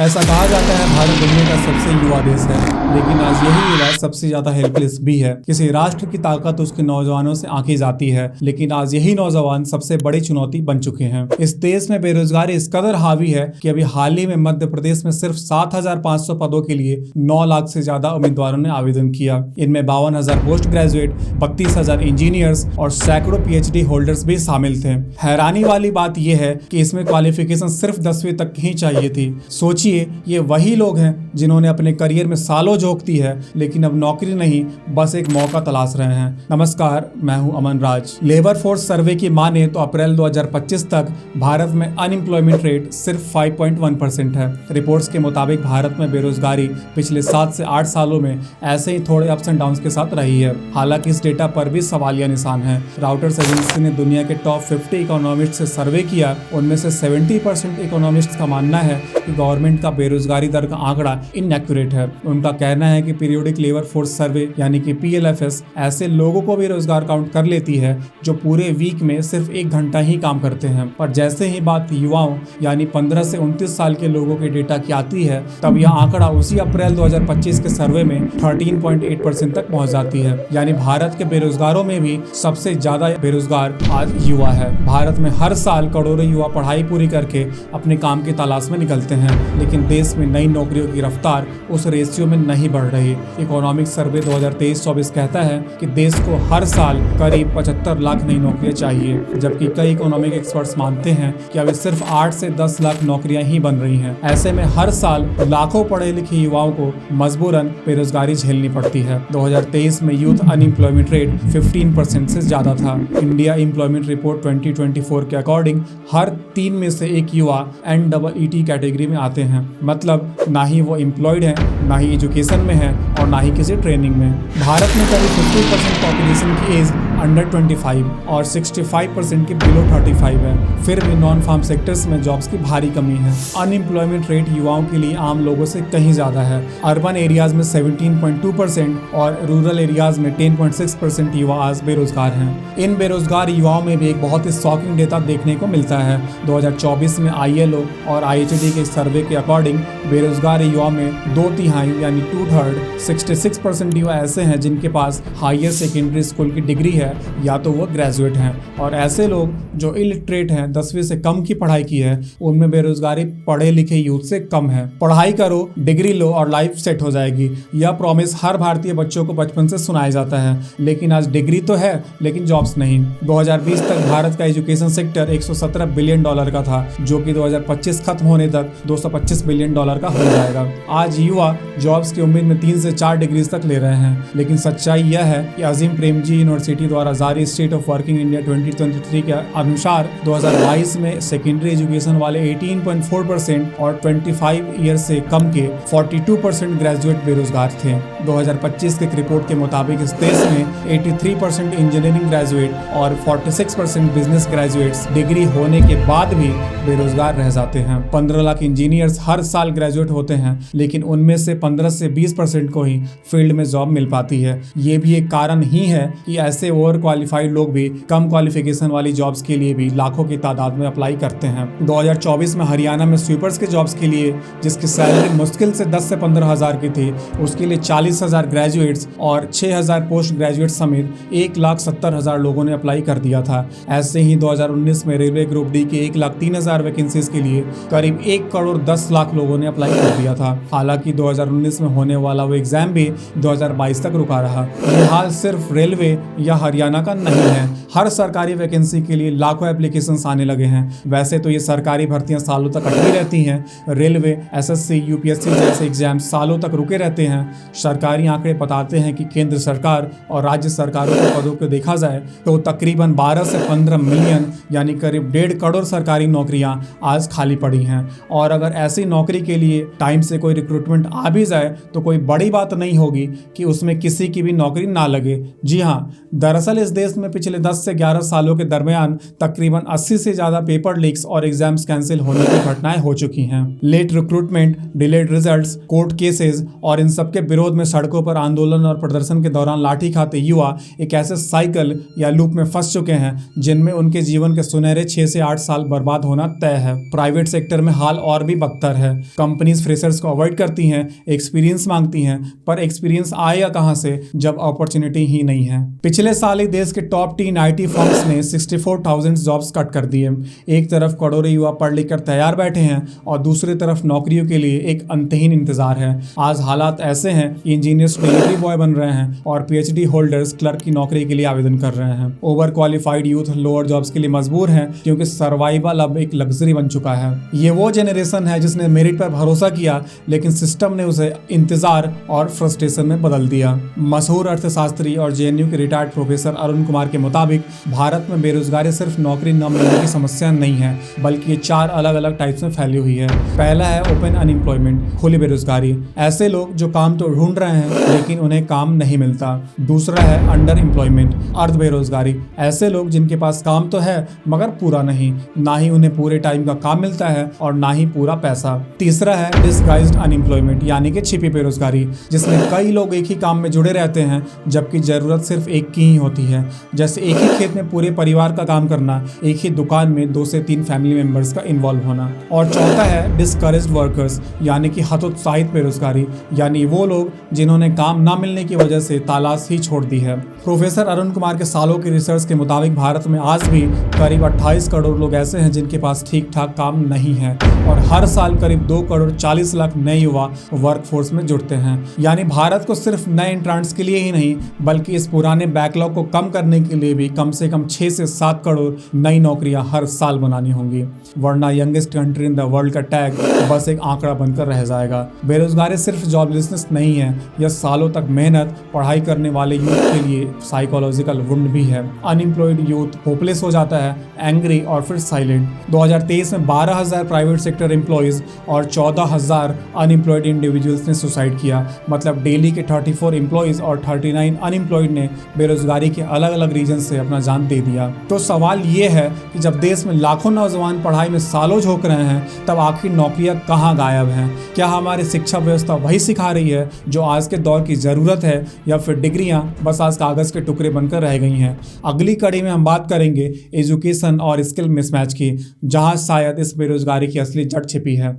ऐसा कहा जाता है भारत दुनिया का सबसे युवा देश है, लेकिन आज यही युवा सबसे ज्यादा हेल्पलेस भी है। किसी राष्ट्र की ताकत उसके नौजवानों से आंकी जाती है, लेकिन आज यही नौजवान सबसे बड़ी चुनौती बन चुके हैं। इस देश में बेरोजगारी इस कदर हावी है कि अभी हाल ही में मध्य प्रदेश में सिर्फ 7,500 पदों के लिए 9 लाख से ज्यादा उम्मीदवारों ने आवेदन किया। इनमें 52,000 पोस्ट ग्रेजुएट, 32,000 इंजीनियर्स और सैकड़ों PhD होल्डर्स भी शामिल थे। हैरानी वाली बात यह है कि इसमें क्वालिफिकेशन सिर्फ 10वीं तक ही चाहिए थी। सोचिए, ये वही लोग हैं जिन्होंने अपने करियर में सालों झोंक दी है, लेकिन अब नौकरी नहीं, बस एक मौका तलाश रहे हैं। नमस्कार, मैं हूं अमन राज। लेबर फोर्स सर्वे की माने तो अप्रैल 2025 तक भारत में अनएम्प्लॉयमेंट रेट सिर्फ 5.1% है। रिपोर्ट्स के मुताबिक भारत में बेरोजगारी पिछले 7 से 8 सालों में ऐसे ही थोड़े अप्स एंड डाउन्स के साथ रही है। हालांकि इस डेटा पर भी सवालिया निशान है। राउटर्स एजेंसी ने दुनिया के टॉप 50 इकोनॉमिस्ट से सर्वे किया। उनमें से 70% इकोनॉमिस्ट का मानना है कि गवर्नमेंट का बेरोजगारी दर का आंकड़ा इनएक्यूरेट है। उनका कहना है कि पीरियोडिक लेबर फोर्स सर्वे यानी कि PLFS ऐसे लोगों को बेरोजगार काउंट कर लेती है जो पूरे वीक में सिर्फ 1 घंटा ही काम करते हैं। पर जैसे ही बात युवाओं यानी 15 से 29 साल के लोगों के डेटा की आती है, तब यह आंकड़ा उसी अप्रैल 2025 के सर्वे में 13.8% तक पहुंच जाती है। यानी भारत के बेरोजगारों में भी सबसे ज्यादा बेरोजगार आज युवा है। भारत में हर साल करोड़ों युवा पढ़ाई पूरी करके अपने काम की तलाश में निकलते हैं, लेकिन देश में नई नौकरियों की रफ्तार उस रेशियो में नहीं बढ़ रही। इकोनॉमिक सर्वे 2023-24 कहता है कि देश को हर साल करीब 75 लाख नई नौकरियां चाहिए, जबकि कई इकोनॉमिक एक्सपर्ट्स मानते हैं कि अभी सिर्फ 8 से 10 लाख नौकरियां ही बन रही हैं। ऐसे में हर साल लाखों पढ़े लिखे युवाओं को मजबूरन बेरोजगारी झेलनी पड़ती है। 2023 में यूथ अनएम्प्लॉयमेंट रेट 15% से ज्यादा था। इंडिया एम्प्लॉयमेंट रिपोर्ट 2024 के अकॉर्डिंग हर 3 में से 1 युवा NEET कैटेगरी में आते हैं। मतलब ना ही वो एम्प्लॉयड है, ना ही एजुकेशन में है और ना ही किसी ट्रेनिंग में। भारत में करीब 50% पॉपुलेशन की एज अंडर 25 और 65% की बिलो 35 है। फिर भी नॉन फार्म सेक्टर्स में जॉब्स की भारी कमी है। अनएम्प्लॉयमेंट रेट युवाओं के लिए आम लोगों से कहीं ज्यादा है। अर्बन एरियाज में 17.2% और रूरल एरियाज में 10.6% युवा आज बेरोजगार हैं। इन बेरोजगार युवाओं में भी एक बहुत ही शॉकिंग डेटा देखने को मिलता है। 2024 में ILO और IHD के सर्वे के अकॉर्डिंग बेरोजगार युवा में 2/3 यानी 2/3 66% युवा ऐसे हैं जिनके पास हायर सेकेंडरी स्कूल की डिग्री है या तो वो ग्रेजुएट हैं। और ऐसे लोग जो इलिटरेट हैं, 10वीं से कम की पढ़ाई की है, उनमें बेरोजगारी पढ़े लिखे यूथ से कम है। पढ़ाई करो, डिग्री लो और लाइफ सेट हो जाएगी, यह प्रॉमिस हर भारतीय बच्चों को बचपन से सुनाया जाता है। लेकिन आज डिग्री तो है लेकिन जॉब्स नहीं। 2020 तक भारत का एजुकेशन सेक्टर $117 बिलियन का था, जो कि 2025 खत्म होने तक $225 बिलियन का हो जाएगा। आज युवा जॉब्स की उम्मीद में 3 से 4 डिग्री तक ले रहे हैं, लेकिन सच्चाई यह है कि अजीम प्रेमजी यूनिवर्सिटी द्वारा जारी स्टेट ऑफ वर्किंग इंडिया 2023 के अनुसार 2022 में सेकेंडरी एजुकेशन वाले 18.4% और 25 ईयर से कम के 42% ग्रेजुएट बेरोजगार थे। 2025 के रिपोर्ट के मुताबिक इस देश में 83% इंजीनियरिंग ग्रेजुएट और 46% बिजनेस ग्रेजुएट्स डिग्री होने के बाद भी बेरोजगार रह जाते हैं। 15 लाख इंजीनियर्स हर साल ग्रेजुएट होते हैं, लेकिन उनमें से 15 से 20% को ही फील्ड में जॉब मिल पाती है। ये भी एक कारण ही है कि ऐसे ओवर क्वालिफाइड लोग भी कम क्वालिफिकेशन वाली जॉब्स के लिए भी लाखों की तादाद में अप्लाई करते हैं। 2024 में हरियाणा में स्वीपर्स के जॉब्स के लिए, जिसकी सैलरी मुश्किल से 10 से 15 हज़ार की थी, उसके लिए 40,000 ग्रेजुएट्स और 6,000 पोस्ट ग्रेजुएट समेत 1,70,000 लोगों ने अप्लाई कर दिया था। ऐसे ही 2019 में रेलवे ग्रुप डी की 1,03,000 वैकेंसीज के लिए करीब 1,10,00,000 लोगों ने अप्लाई कर दिया था। हालांकि 2019 में होने वाला वो एग्जाम भी 2022 तक रुका रहा। ये हाल सिर्फ रेलवे या हरियाणा का नहीं है, हर सरकारी वैकेंसी के लिए लाखों एप्लीकेशंस आने लगे हैं। वैसे तो ये सरकारी भर्तियां सालों तक अटकी रहती हैं। रेलवे, SSC, UPSC जैसे एग्जाम सालों तक रुके रहते हैं। सरकारी आंकड़े बताते हैं कि केंद्र सरकार और राज्य सरकारों के पदों को देखा जाए तो तकरीबन 12 से 15 मिलियन यानी करीब 1.5 करोड़ सरकारी नौकरियां आज खाली पड़ी हैं। और अगर ऐसी नौकरी के लिए टाइम से कोई रिक्रूटमेंट आ भी जाए तो कोई बड़ी बात नहीं होगी कि उसमें किसी की भी नौकरी ना लगे। जी हाँ, दरअसल दरअसल इस देश में पिछले 10 से 11 सालों के दरमियान तकरीबन 80 से ज्यादा पेपर लीक्स और एग्जाम्स कैंसिल होने की घटनाएं हो चुकी हैं। Late recruitment, delayed results, court cases और इन सब के विरोध में सड़कों पर आंदोलन और प्रदर्शन के दौरान लाठी खाते युवा एक ऐसे साइकिल या लूप में फंस चुके हैं जिनमें उनके जीवन के सुनहरे 6 से 8 साल बर्बाद होना तय है। प्राइवेट सेक्टर में हाल और भी बदतर है। कंपनीज फ्रेशर्स को अवॉइड करती हैं, एक्सपीरियंस मांगती हैं, पर एक्सपीरियंस आएगा कहां से जब अपॉर्चुनिटी ही नहीं है। पिछले साल ही देश के टॉप 10 आईटी फर्म्स ने 64,000 जॉब्स कट कर दिए। एक तरफ करोड़ों युवा पढ़ लिख कर तैयार बैठे हैं और दूसरी तरफ नौकरियों के लिए एक अंतहीन इंतजार है। आज हालात ऐसे हैं कि इंजीनियर्स डिलीवरी बॉय बन रहे हैं और पीएचडी होल्डर्स क्लर्क की नौकरी के लिए आवेदन कर रहे हैं। Over qualified youth lower jobs के लिए मजबूर हैं क्योंकि सर्वाइवल अब एक लग्जरी बन चुका है। ये वो जनरेशन है जिसने मेरिट पर भरोसा किया, लेकिन सिस्टम ने उसे इंतजार और फ्रस्ट्रेशन में बदल दिया। मशहूर अर्थशास्त्री और जेएनयू के रिटायर्ड प्रोफेसर अरुण कुमार के मुताबिक भारत में बेरोजगारी सिर्फ नौकरी न मिलने की समस्या नहीं है, बल्कि ये 4 अलग अलग टाइप्स में फैली हुई है। पहला है ओपन अनएम्प्लॉयमेंट, खुली बेरोजगारी। ऐसे लोग जो काम तो ढूंढ रहे हैं लेकिन उन्हें काम नहीं मिलता। दूसरा है अंडर एम्प्लॉयमेंट, अर्ध बेरोजगारी। ऐसे लोग जिनके पास काम तो है मगर पूरा नहीं, ना ही उन्हें पूरे टाइम का काम मिलता है और ना ही पूरा पैसा। तीसरा है डिस्गाइज्ड अनएम्प्लॉयमेंट, यानी कि छिपी बेरोजगारी, जिसमें कई लोग एक ही काम में जुड़े रहते हैं जबकि जरूरत सिर्फ एक की ही होती है। जैसे एक ही खेत में पूरे परिवार का काम करना, एक ही दुकान में 2 से 3 फैमिली मेंबर्स का इन्वॉल्व होना। और चौथा है डिस्करेज्ड वर्कर्स, यानी कि हतोत्साहित बेरोजगारी, यानी वो लोग जिन्होंने काम ना मिलने की वजह से तलाश ही छोड़ दी है। प्रोफेसर अरुण कुमार के सालों की रिसर्च के मुताबिक भारत में आज भी करीब 28 करोड़ लोग ऐसे हैं जिनके पास ठीक ठाक काम नहीं है और हर साल करीब 2 करोड़ 40 लाख नए युवा वर्कफोर्स में जुड़ते हैं। यानी भारत को सिर्फ नए एंट्रेंट्स के लिए ही नहीं बल्कि इस पुराने बैकलॉग को कम करने के लिए भी कम से कम 6 से 7 करोड़ नई नौकरियां हर साल बनानी होंगी, वरना youngest country in the world का टैग बस एक आंकड़ा बनकर रह जाएगा। बेरोजगारी सिर्फ जॉबलेसनेस नहीं है, यह सालों तक मेहनत पढ़ाई करने वाले यूथ के लिए साइकोलॉजिकल वुंड भी है। अनएम्प्लॉयड यूथ होपलेस हो जाता है, एंग्री और फिर साइलेंट। 2023 में 12,000 प्राइवेट सेक्टर एम्प्लॉयज और 14,000 अनएम्प्लॉयड इंडिविजुअल्स ने सुसाइड किया। मतलब डेली के 34 एम्प्लॉयज और 39 अनएम्प्लॉयड ने बेरोजगारी के अलग अलग रीजन से अपना जान दे दिया। तो सवाल ये है कि जब देश में लाखों नौजवान पढ़ाई में सालों झोंक रहे हैं तब आखिर नौकरियां कहाँ गायब हैं? क्या हमारी शिक्षा व्यवस्था वही सिखा रही है जो आज के दौर की जरूरत है, या फिर डिग्रियां बस आज कागज के टुकड़े बनकर रह गई हैं? अगली कड़ी में हम बात करेंगे एजुकेशन और स्किल मिसमैच की, जहां शायद इस बेरोजगारी की असली जड़ छिपी है।